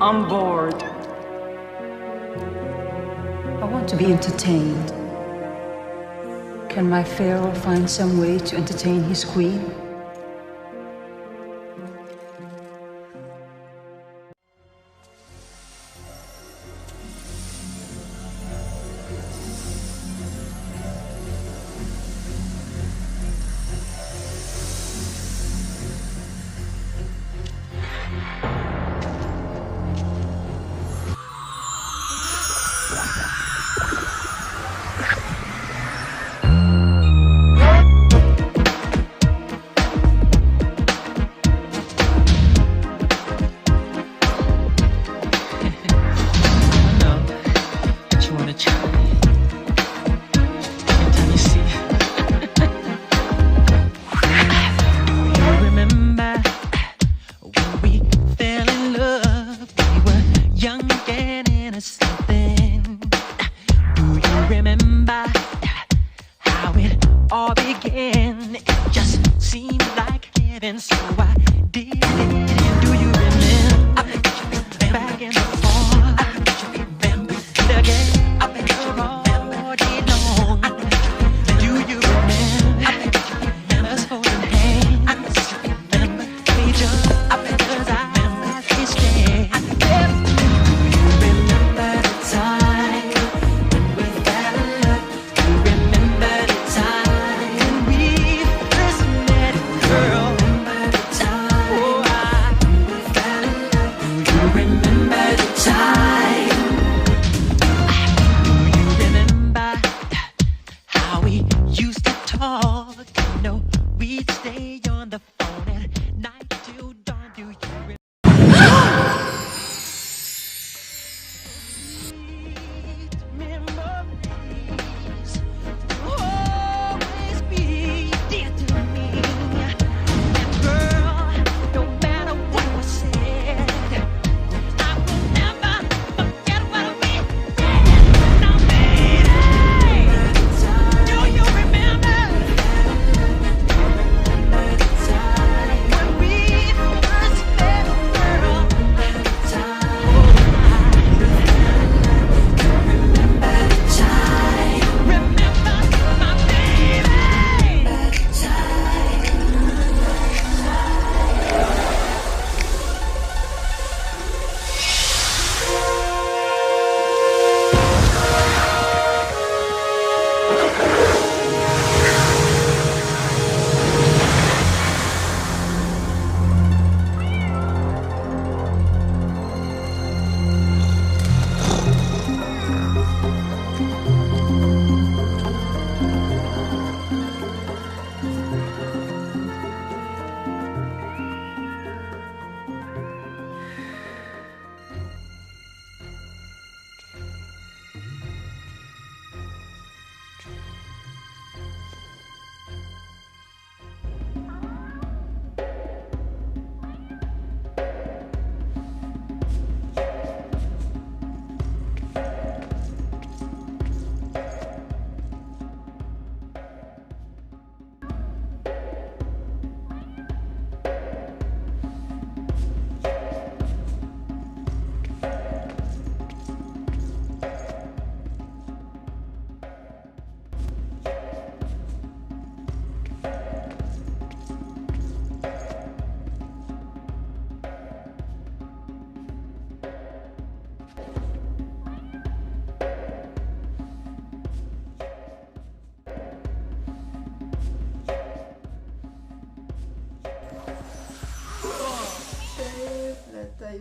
I'm bored. I want to be entertained. Can my pharaoh find some way to entertain his queen?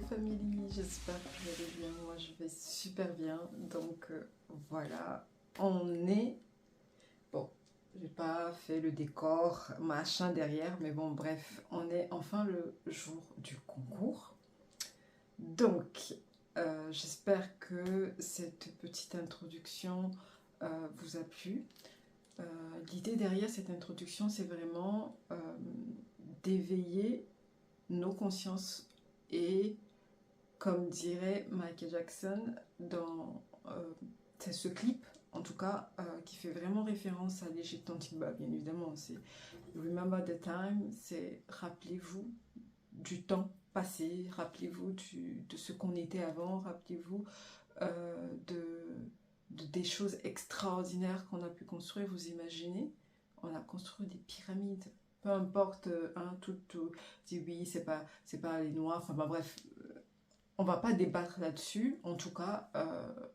Family, j'espère que vous allez bien. Moi je vais super bien, donc voilà, on est bon, j'ai pas fait le décor machin derrière, mais bon bref, on est enfin le jour du concours. Donc j'espère que cette petite introduction vous a plu. L'idée derrière cette introduction, c'est vraiment d'éveiller nos consciences et, comme dirait Michael Jackson dans ce clip, en tout cas, qui fait vraiment référence à l'Égypte antique, bah, bien évidemment, c'est Remember the Time, c'est rappelez-vous du temps passé, rappelez-vous de ce qu'on était avant, rappelez-vous des choses extraordinaires qu'on a pu construire. Vous imaginez, on a construit des pyramides. Peu importe, dit oui, c'est pas les Noirs, enfin bah, bref, on va pas débattre là-dessus, en tout cas,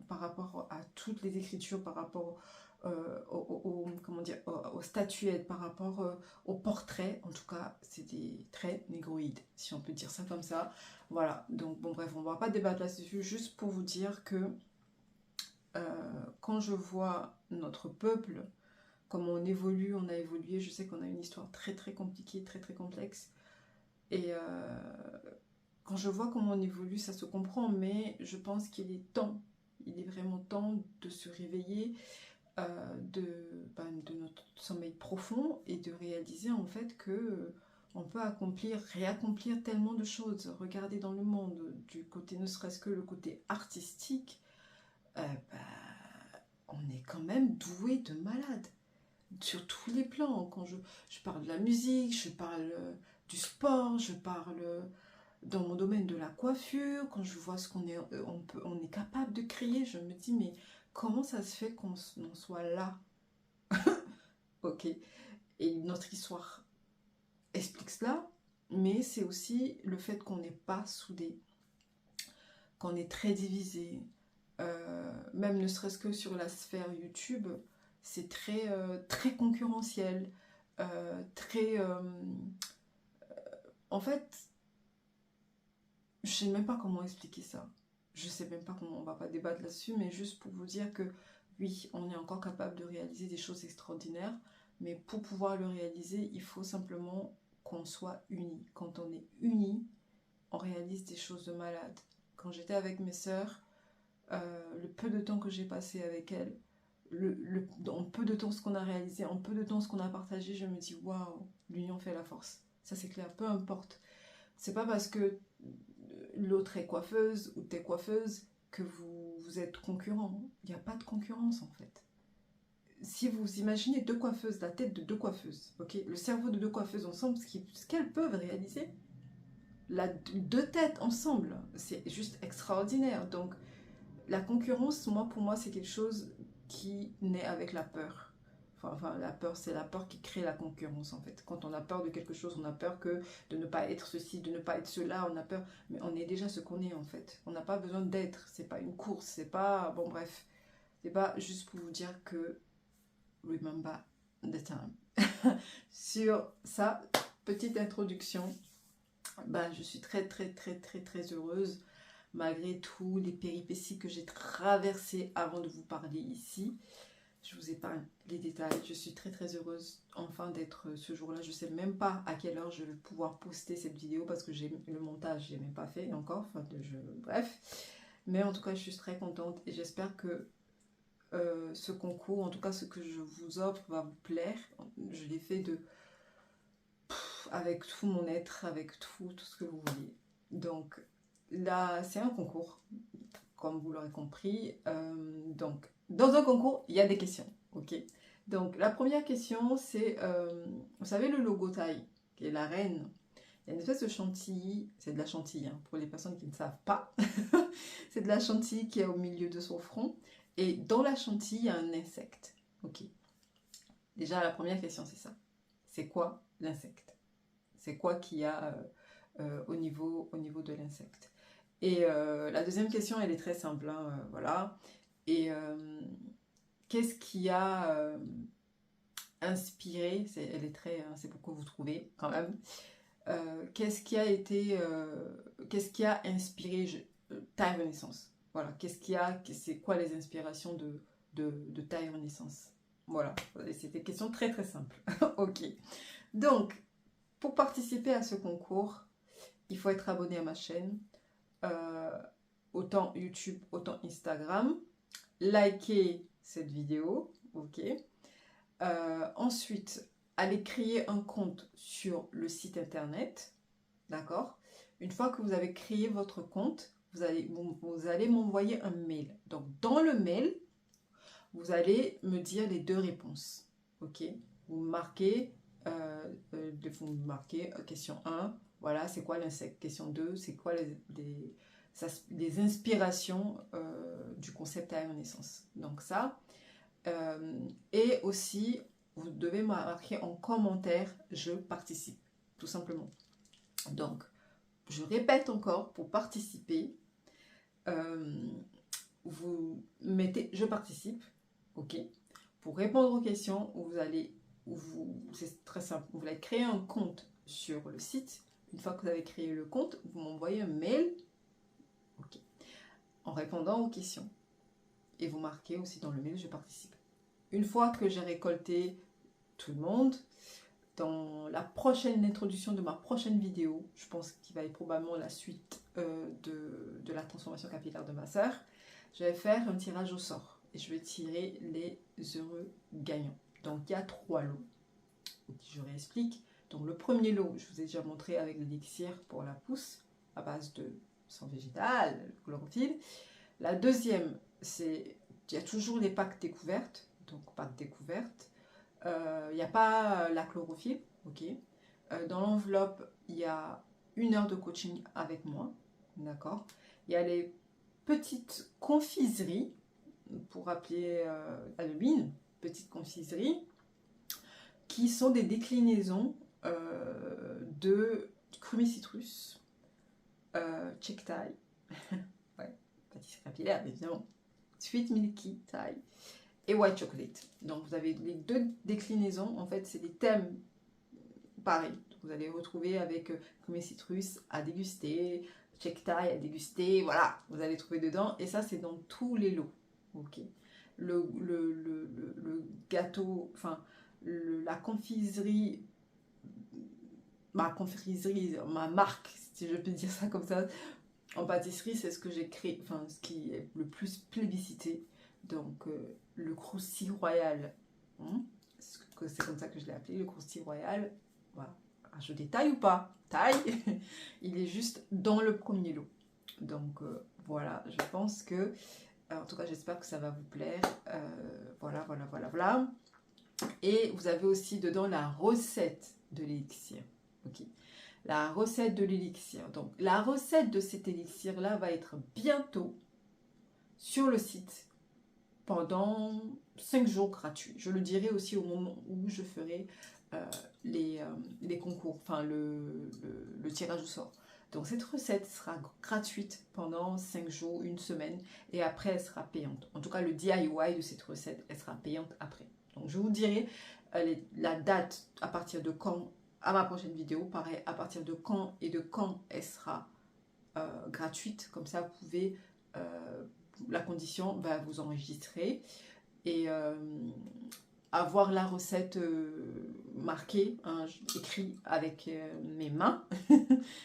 par rapport à toutes les écritures, par rapport comment dire, aux statuettes, par rapport aux portraits, en tout cas, c'est des traits négroïdes, si on peut dire ça comme ça. Voilà, donc bon bref, on va pas débattre là-dessus, juste pour vous dire que quand je vois notre peuple, comment on a évolué, je sais qu'on a une histoire très très compliquée, très très complexe, et quand je vois comment on évolue, ça se comprend, mais je pense qu'il est temps, il est vraiment temps de se réveiller de notre sommeil profond et de réaliser en fait que on peut réaccomplir tellement de choses. Regardez dans le monde, du côté, ne serait-ce que le côté artistique, on est quand même doué de malade sur tous les plans. Quand je parle de la musique, je parle du sport, je parle dans mon domaine de la coiffure, quand je vois ce qu'on est, on est capable de créer, je me dis mais comment ça se fait qu'on en soit là? Ok, et notre histoire explique cela, mais c'est aussi le fait qu'on n'est pas soudé, qu'on est très divisé, même ne serait-ce que sur la sphère YouTube, c'est très concurrentiel, très... en fait, je sais même pas comment expliquer ça. Je sais même pas comment, on va pas débattre là-dessus, mais juste pour vous dire que oui, on est encore capable de réaliser des choses extraordinaires, mais pour pouvoir le réaliser, il faut simplement qu'on soit unis. Quand on est unis, on réalise des choses de malade. Quand j'étais avec mes sœurs, le peu de temps que j'ai passé avec elles, en peu de temps ce qu'on a réalisé, en peu de temps ce qu'on a partagé, je me dis waouh, l'union fait la force. Ça c'est clair, peu importe. C'est pas parce que l'autre est coiffeuse ou t'es coiffeuse que vous êtes concurrents. Il n'y a pas de concurrence en fait. Si vous imaginez deux coiffeuses, la tête de deux coiffeuses, ok, le cerveau de deux coiffeuses ensemble, ce qu'elles peuvent réaliser, deux têtes ensemble, c'est juste extraordinaire. Donc la concurrence, pour moi, c'est quelque chose qui naît avec la peur. Enfin, la peur, c'est la peur qui crée la concurrence, en fait. Quand on a peur de quelque chose, on a peur de ne pas être ceci, de ne pas être cela, on a peur. Mais on est déjà ce qu'on est, en fait. On n'a pas besoin d'être. C'est pas une course, c'est pas... Bon, bref. C'est pas juste pour vous dire que... Remember the time. Sur sa petite introduction, je suis très, très, très, très, très heureuse malgré tous les péripéties que j'ai traversées avant de vous parler ici. Je vous épargne les détails. Je suis très très heureuse enfin d'être ce jour-là. Je ne sais même pas à quelle heure je vais pouvoir poster cette vidéo parce que le montage, je n'ai même pas fait encore. Bref. Mais en tout cas, je suis très contente et j'espère que ce concours, en tout cas ce que je vous offre, va vous plaire. Je l'ai fait avec tout mon être, avec tout ce que vous voulez. Donc là, c'est un concours, comme vous l'aurez compris. Donc, dans un concours, il y a des questions. Ok. Donc, la première question, c'est, vous savez, le logo taille, qui est la reine. Il y a une espèce de chantilly, c'est de la chantilly, hein, pour les personnes qui ne savent pas. C'est de la chantilly qui est au milieu de son front. Et dans la chantilly, il y a un insecte. Ok. Déjà, la première question, c'est ça. C'est quoi l'insecte? C'est quoi qu'il y a au niveau de l'insecte? Et la deuxième question, elle est très simple, hein, voilà. Et qu'est-ce qui a inspiré, c'est pour que vous trouvez quand même, qu'est-ce qui a inspiré Taille Renaissance? Voilà, c'est quoi les inspirations de Taille Renaissance? Voilà, c'était une question très très simple. Ok, donc pour participer à ce concours, il faut être abonné à ma chaîne. Autant YouTube, autant Instagram. Likez cette vidéo, ok. Ensuite, allez créer un compte sur le site internet, d'accord. Une fois que vous avez créé votre compte, vous allez m'envoyer un mail. Donc, dans le mail, vous allez me dire les deux réponses, ok. Vous marquez question 1, Voilà, c'est quoi l'insecte? Question 2, c'est quoi les inspirations du concept aéronaissance? Donc ça, et aussi, vous devez marquer en commentaire « Je participe », tout simplement. Donc, je répète encore, pour participer, vous mettez « Je participe », ok. Pour répondre aux questions, c'est très simple, vous allez créer un compte sur le site. Une fois que vous avez créé le compte, vous m'envoyez un mail, ok, en répondant aux questions. Et vous marquez aussi dans le mail « Je participe ». Une fois que j'ai récolté tout le monde, dans la prochaine introduction de ma prochaine vidéo, je pense qu'il va être probablement la suite de la transformation capillaire de ma sœur, je vais faire un tirage au sort et je vais tirer les heureux gagnants. Donc il y a 3 lots. Je réexplique. Donc le premier lot, je vous ai déjà montré avec l'élixir pour la pousse à base de sang végétal, chlorophylle. La deuxième, il y a toujours les packs découvertes. Donc packs découvertes. Il n'y a pas la chlorophylle, ok. Dans l'enveloppe, il y a 1 heure de coaching avec moi, d'accord. Il y a les petites confiseries, pour appeler Halloween, petites confiseries, qui sont des déclinaisons de creamy citrus, check Thai, ouais, pâtisserie capillaire, évidemment, sweet milky Thai, et white chocolate. Donc vous avez les 2 déclinaisons, en fait c'est des thèmes pareils. Vous allez retrouver avec creamy citrus à déguster, check Thai à déguster, voilà, vous allez trouver dedans, et ça c'est dans tous les lots, ok. Le gâteau, enfin la confiserie, ma marque, si je peux dire ça comme ça, en pâtisserie, c'est ce que j'ai créé, enfin ce qui est le plus plébiscité. Donc le croustille royal, c'est comme ça que je l'ai appelé, le croustille royal. Voilà. Je détaille ou pas? Taille. Il est juste dans le premier lot. Donc voilà, je pense que, en tout cas j'espère que ça va vous plaire. Voilà. Et vous avez aussi dedans la recette de l'élixir. Ok. La recette de l'élixir. Donc la recette de cet élixir là va être bientôt sur le site pendant 5 jours gratuits. Je le dirai aussi au moment où je ferai les concours, enfin le tirage au sort. Donc cette recette sera gratuite pendant 5 jours, 1 semaine, et après elle sera payante. En tout cas le DIY de cette recette, elle sera payante après. Donc je vous dirai la date à partir de quand, à ma prochaine vidéo, pareil, à partir de quand et de quand elle sera gratuite. Comme ça vous pouvez, la condition, vous enregistrer et avoir la recette marquée, écrit avec mes mains,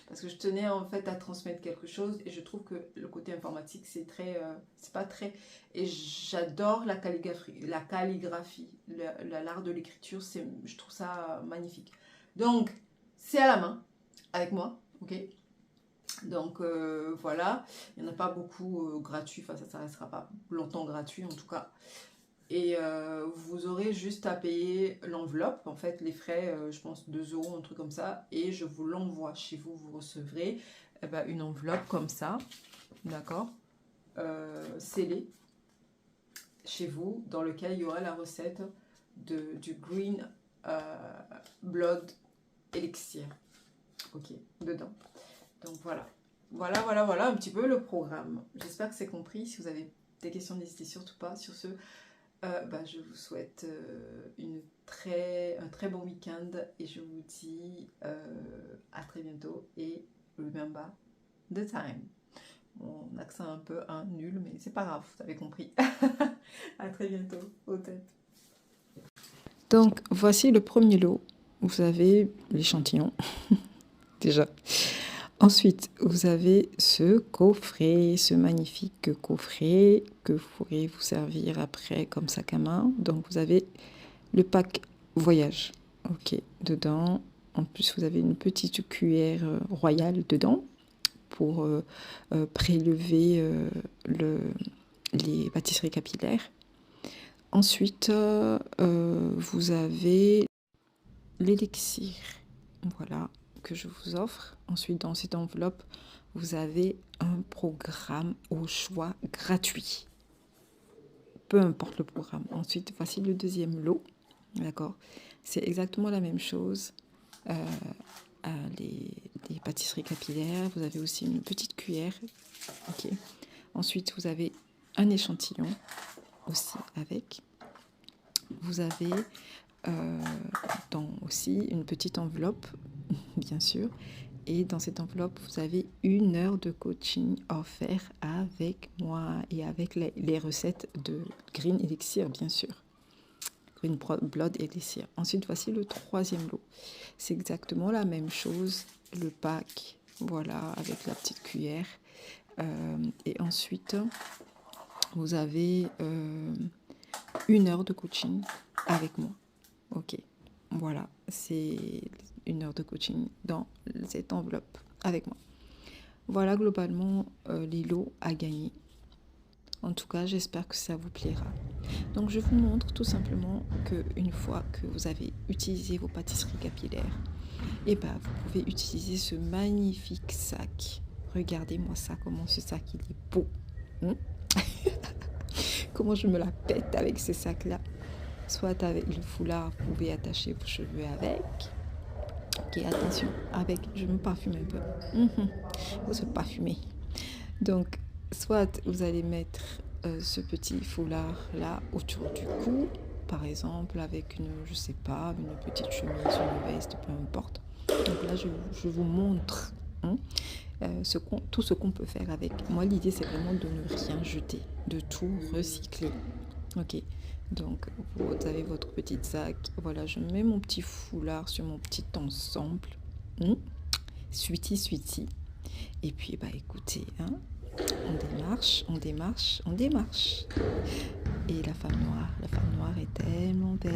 parce que je tenais en fait à transmettre quelque chose, et je trouve que le côté informatique c'est très, c'est pas très, et j'adore la calligraphie, l'art de l'écriture, je trouve ça magnifique. Donc c'est à la main avec moi, ok. Donc voilà, il n'y en a pas beaucoup gratuit, enfin ça ne restera pas longtemps gratuit en tout cas. Et vous aurez juste à payer l'enveloppe, en fait les frais, je pense 2 €, un truc comme ça, et je vous l'envoie chez vous. Vous recevrez une enveloppe comme ça, d'accord, scellée chez vous, dans lequel il y aura la recette du Green Blood Elixir, ok, dedans. Donc voilà, voilà un petit peu le programme. J'espère que c'est compris. Si vous avez des questions, n'hésitez surtout pas. Sur ce, je vous souhaite un très bon week-end, et je vous dis à très bientôt, et remember the time. Mon accent un peu nul, mais c'est pas grave, vous avez compris. À très bientôt, au tête. Donc voici le premier lot. Vous avez l'échantillon déjà. Ensuite, vous avez ce coffret, ce magnifique coffret que vous pourrez vous servir après comme sac à main. Donc, vous avez le pack voyage. Ok, dedans. En plus, vous avez une petite cuillère royale dedans pour prélever les pâtisseries capillaires. Ensuite, vous avez l'élixir. Voilà, que je vous offre. Ensuite, dans cette enveloppe, vous avez un programme au choix gratuit. Peu importe le programme. Ensuite, voici le deuxième lot. D'accord? C'est exactement la même chose. Les pâtisseries capillaires. Vous avez aussi une petite cuillère. Ok. Ensuite, vous avez un échantillon aussi avec. Vous avez aussi une petite enveloppe, bien sûr. Et dans cette enveloppe, vous avez 1 heure de coaching offert avec moi et avec les recettes de Green Elixir, bien sûr. Green Blood Elixir. Ensuite, voici le troisième lot. C'est exactement la même chose. Le pack, voilà, avec la petite cuillère. Et ensuite, vous avez 1 heure de coaching avec moi. Ok, voilà, c'est 1 heure de coaching dans cette enveloppe avec moi. Voilà globalement les lots à gagner. En tout cas, j'espère que ça vous plaira. Donc, je vous montre tout simplement qu'une fois que vous avez utilisé vos pâtisseries capillaires, et ben, vous pouvez utiliser ce magnifique sac. Regardez-moi ça, comment ce sac il est beau. Comment je me la pète avec ce sac-là. Soit avec le foulard, vous pouvez attacher vos cheveux avec. Ok, attention, je me parfume un peu. Il faut se parfumer. Donc, soit vous allez mettre ce petit foulard-là autour du cou, par exemple, avec une petite chemise, une veste, peu importe. Donc là, je vous montre tout ce qu'on peut faire avec. Moi, l'idée, c'est vraiment de ne rien jeter, de tout recycler. Ok. Donc, vous avez votre petit sac. Voilà, je mets mon petit foulard sur mon petit ensemble. Sweetie. Et puis, écoutez, on démarche. Et la femme noire est tellement belle.